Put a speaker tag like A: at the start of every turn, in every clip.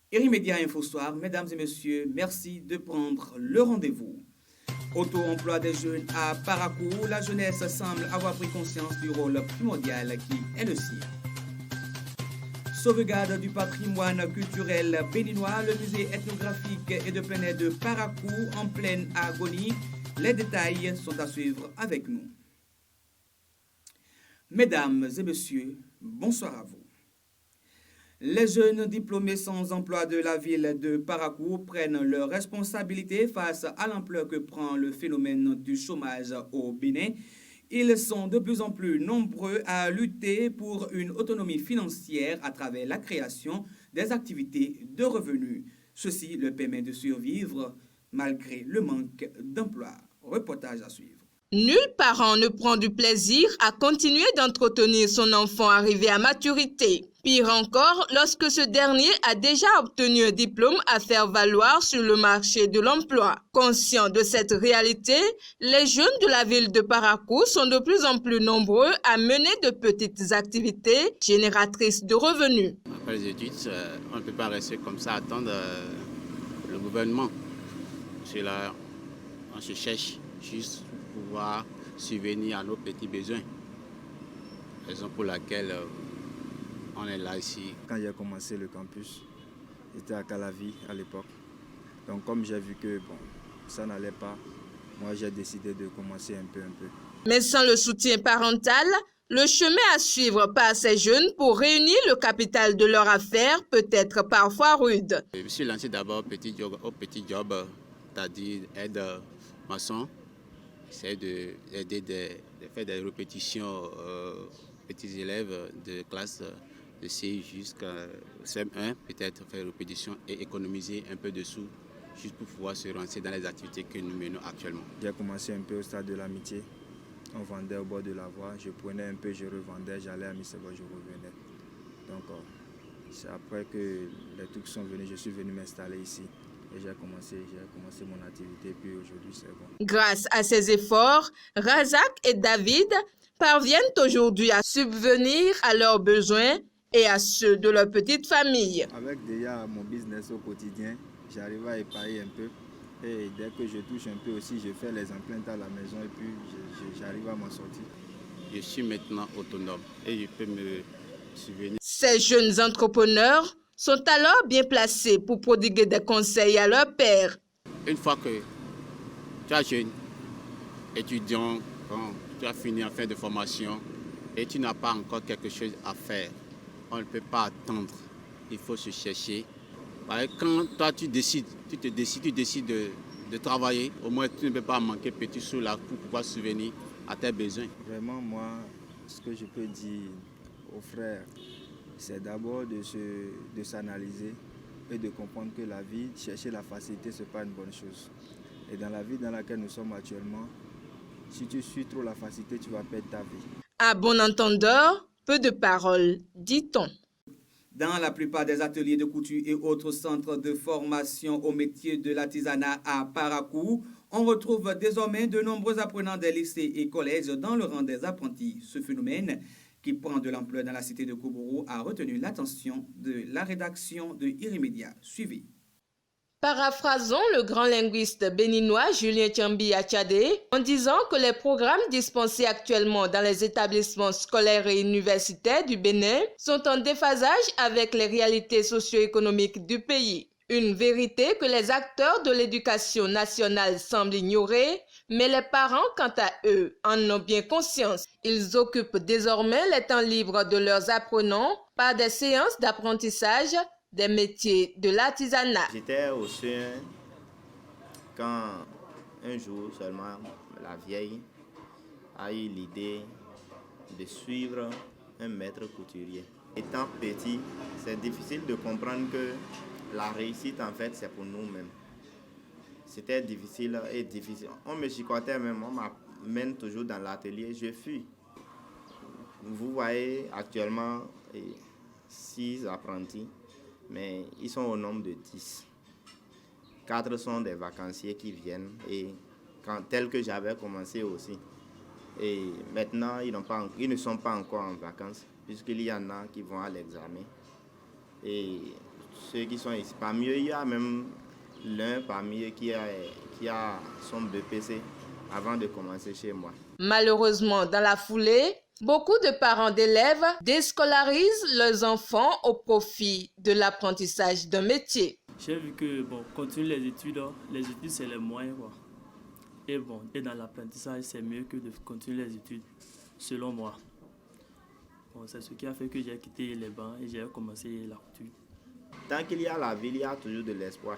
A: Irimédia Info Soir, mesdames et messieurs, merci de prendre le rendez-vous. Auto-emploi des jeunes à Parakou, la jeunesse semble avoir pris conscience du rôle primordial qui est le sien. Sauvegarde du patrimoine culturel béninois, le musée ethnographique et de plein air de Parakou en pleine agonie. Les détails sont à suivre avec nous. Mesdames et messieurs, bonsoir à vous. Les jeunes diplômés sans emploi de la ville de Parakou prennent leurs responsabilités face à l'ampleur que prend le phénomène du chômage au Bénin. Ils sont de plus en plus nombreux à lutter pour une autonomie financière à travers la création des activités de revenus. Ceci leur permet de survivre malgré le manque d'emploi. Reportage à suivre.
B: Nul parent ne prend du plaisir à continuer d'entretenir son enfant arrivé à maturité. Pire encore, lorsque ce dernier a déjà obtenu un diplôme à faire valoir sur le marché de l'emploi. Conscients de cette réalité, les jeunes de la ville de Parakou sont de plus en plus nombreux à mener de petites activités génératrices de revenus.
C: Après les études, on ne peut pas rester comme ça, attendre le gouvernement. C'est là, on se cherche juste pour pouvoir subvenir à nos petits besoins. Raison pour laquelle on est là ici.
D: Quand j'ai commencé le campus, j'étais à Calavi à l'époque. Donc comme j'ai vu que ça n'allait pas, moi j'ai décidé de commencer un peu.
B: Mais sans le soutien parental, le chemin à suivre par ces jeunes pour réunir le capital de leur affaire peut être parfois rude.
C: Je me suis lancé d'abord au petit job, c'est-à-dire aide maçon. J'essaie d'aider de faire des répétitions aux petits élèves de classe de CI jusqu'à CM1, peut-être faire répétition et économiser un peu de sous juste pour pouvoir se lancer dans les activités que nous menons actuellement.
D: J'ai commencé un peu au stade de l'amitié. On vendait au bord de la voie, je prenais un peu, je revendais, j'allais à Missebo, je revenais. Donc c'est après que les trucs sont venus, je suis venu m'installer ici. Et j'ai commencé mon activité, puis aujourd'hui c'est bon.
B: Grâce à ces efforts, Razak et David parviennent aujourd'hui à subvenir à leurs besoins et à ceux de leur petite famille.
D: Avec déjà mon business au quotidien, j'arrive à épargner un peu. Et dès que je touche un peu aussi, je fais les empreintes à la maison et puis j'arrive à m'en sortir.
C: Je suis maintenant autonome et je peux me subvenir.
B: Ces jeunes entrepreneurs sont alors bien placés pour prodiguer des conseils à leur père.
C: Une fois que tu es jeune, étudiant, tu as fini en fin de formation et tu n'as pas encore quelque chose à faire, on ne peut pas attendre. Il faut se chercher. Quand toi tu décides de travailler, au moins tu ne peux pas manquer petit sous là pour pouvoir subvenir à tes besoins.
D: Vraiment, moi, ce que je peux dire aux frères, c'est d'abord de s'analyser et de comprendre que la vie, chercher la facilité, ce n'est pas une bonne chose. Et dans la vie dans laquelle nous sommes actuellement, si tu suis trop la facilité, tu vas perdre ta vie.
B: À bon entendeur, peu de paroles, dit-on.
A: Dans la plupart des ateliers de couture et autres centres de formation au métier de l'artisanat à Parakou, on retrouve désormais de nombreux apprenants des lycées et collèges dans le rang des apprentis. Ce phénomène, qui prend de l'ampleur dans la cité de Koubourou, a retenu l'attention de la rédaction de Irimédia. Suivez.
B: Paraphrasons le grand linguiste béninois Julien Tiambi Achadé en disant que les programmes dispensés actuellement dans les établissements scolaires et universitaires du Bénin sont en déphasage avec les réalités socio-économiques du pays. Une vérité que les acteurs de l'éducation nationale semblent ignorer, mais les parents, quant à eux, en ont bien conscience. Ils occupent désormais les temps libres de leurs apprenants par des séances d'apprentissage des métiers de l'artisanat.
E: J'étais au CE1 quand un jour seulement la vieille a eu l'idée de suivre un maître couturier. Étant petit, c'est difficile de comprendre que la réussite en fait c'est pour nous-mêmes. C'était difficile et difficile. On me chicotait même, on m'amène toujours dans l'atelier, je fuis. Vous voyez actuellement 6 apprentis. Mais ils sont au nombre de 10. 4 sont des vacanciers qui viennent, et tel que j'avais commencé aussi. Et maintenant, ils ne sont pas encore en vacances, puisqu'il y en a qui vont à l'examen. Et ceux qui sont ici. Parmi eux, il y a même l'un parmi eux qui a son BPC avant de commencer chez moi.
B: Malheureusement, dans la foulée, beaucoup de parents d'élèves déscolarisent leurs enfants au profit de l'apprentissage d'un métier.
F: J'ai vu que, continuer les études c'est le moyen, quoi. Et dans l'apprentissage, c'est mieux que de continuer les études, selon moi. C'est ce qui a fait que j'ai quitté les bancs et j'ai commencé la couture.
E: Tant qu'il y a la ville, il y a toujours de l'espoir.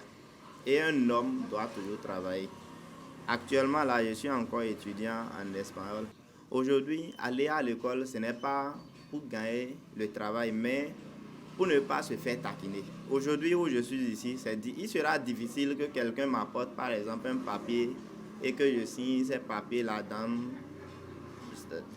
E: Et un homme doit toujours travailler. Actuellement, là, je suis encore étudiant en espagnol. Aujourd'hui, aller à l'école, ce n'est pas pour gagner le travail, mais pour ne pas se faire taquiner. Aujourd'hui où je suis ici, il sera difficile que quelqu'un m'apporte par exemple un papier et que je signe ces papiers-là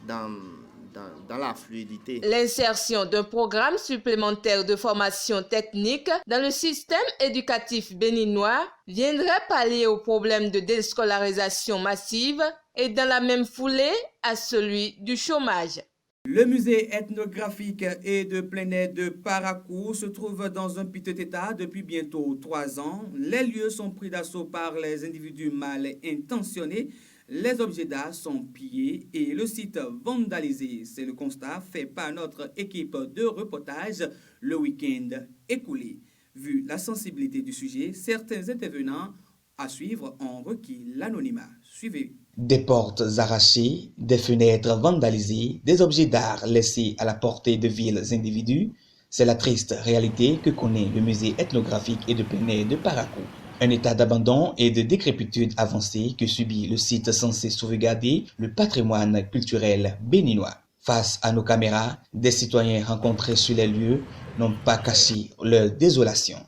E: dans la fluidité.
B: L'insertion d'un programme supplémentaire de formation technique dans le système éducatif béninois viendrait pallier au problème de déscolarisation massive et dans la même foulée à celui du chômage.
A: Le musée ethnographique et de plein air de Parakou se trouve dans un piteux état depuis bientôt 3 ans. Les lieux sont pris d'assaut par les individus mal intentionnés. Les objets d'art sont pillés et le site vandalisé. C'est le constat fait par notre équipe de reportage le week-end écoulé. Vu la sensibilité du sujet, certains intervenants à suivre ont requis l'anonymat. Suivez.
G: Des portes arrachées, des fenêtres vandalisées, des objets d'art laissés à la portée de vils individus, c'est la triste réalité que connaît le musée ethnographique et de plein air de Parakou. Un état d'abandon et de décrépitude avancée que subit le site censé sauvegarder le patrimoine culturel béninois. Face à nos caméras, des citoyens rencontrés sur les lieux n'ont pas caché leur désolation.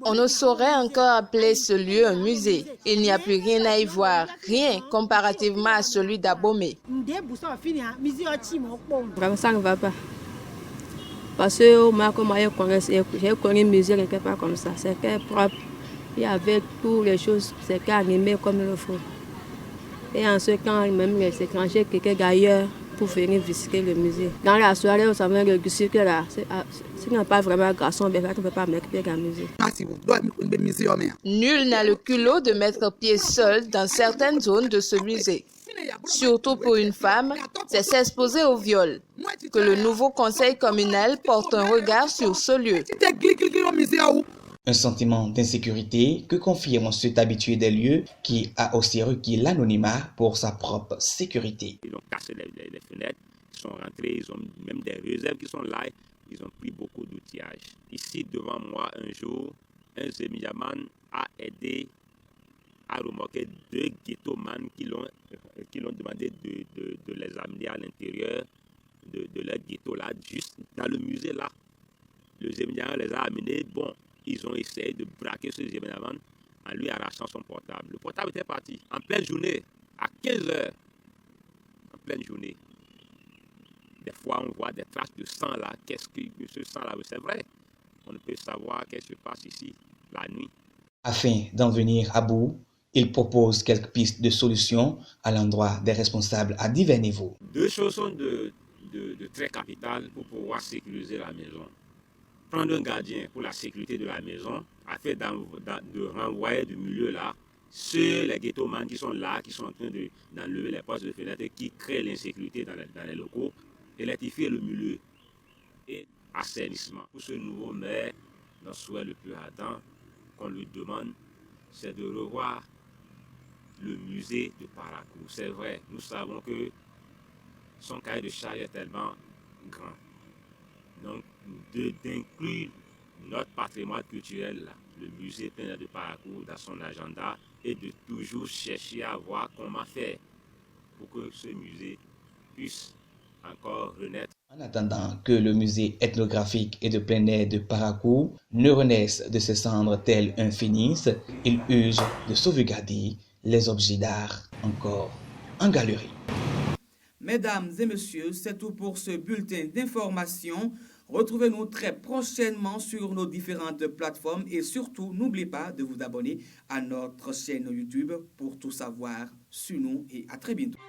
B: On ne saurait encore appeler ce lieu un musée. Il n'y a plus rien à y voir, rien comparativement à celui d'Abomey.
H: Vraiment, ça ne va pas. Parce que j'ai connu un musée quelque part comme ça. C'est propre. Il y avait toutes les choses, c'est animé comme il le faut. Et en ce temps, même les étrangers qui étaient d'ailleurs pour venir visiter le musée. Dans la soirée, on savait que là, si on n'a pas vraiment un garçon, on ne peut pas mettre pied dans le musée.
B: Nul n'a le culot de mettre pied seul dans certaines zones de ce musée. Surtout pour une femme, c'est s'exposer au viol. Que le nouveau conseil communal porte un regard sur ce lieu.
G: Un sentiment d'insécurité que confirme cet habitué des lieux qui a aussi requis l'anonymat pour sa propre sécurité.
I: Ils ont cassé les fenêtres, ils sont rentrés, ils ont même des réserves qui sont là, ils ont pris beaucoup d'outillage. Ici, devant moi, un jour, un Zemiaman a aidé à remorquer 2 ghettomans qui l'ont demandé de les amener à l'intérieur de leur ghetto là, juste dans le musée là. Le Zemiaman les a amenés, ils ont essayé de braquer ce Zemiaman en lui arrachant son portable. Le portable était parti en pleine journée, à 15 h. En pleine journée. Des fois, on voit des traces de sang là. Qu'est-ce que ce sang là? C'est vrai. On ne peut savoir qu'est-ce qui se passe ici la nuit.
G: Afin d'en venir à bout, il propose quelques pistes de solutions à l'endroit des responsables à divers niveaux.
I: 2 choses sont de très capitales pour pouvoir sécuriser la maison. Prendre un gardien pour la sécurité de la maison, afin de renvoyer du milieu là, ceux les ghettomans qui sont là, qui sont en train d'enlever les portes de fenêtres, qui créent l'insécurité dans les locaux, électrifier le milieu et assainissement. Pour ce nouveau maire, notre souhait le plus ardent qu'on lui demande, c'est de revoir le musée de Parakou. C'est vrai, nous savons que son cahier de charge est tellement grand. Donc, d'inclure notre patrimoine culturel, le musée de Parakou, dans son agenda et de toujours chercher à voir comment faire pour que ce musée puisse encore renaître.
G: En attendant que le musée ethnographique et de plein air de Parakou ne renaisse de ses cendres tel un phénix, il use de sauvegarder les objets d'art encore en galerie.
A: Mesdames et messieurs, c'est tout pour ce bulletin d'information. Retrouvez-nous très prochainement sur nos différentes plateformes et surtout, n'oubliez pas de vous abonner à notre chaîne YouTube pour tout savoir sur nous et à très bientôt.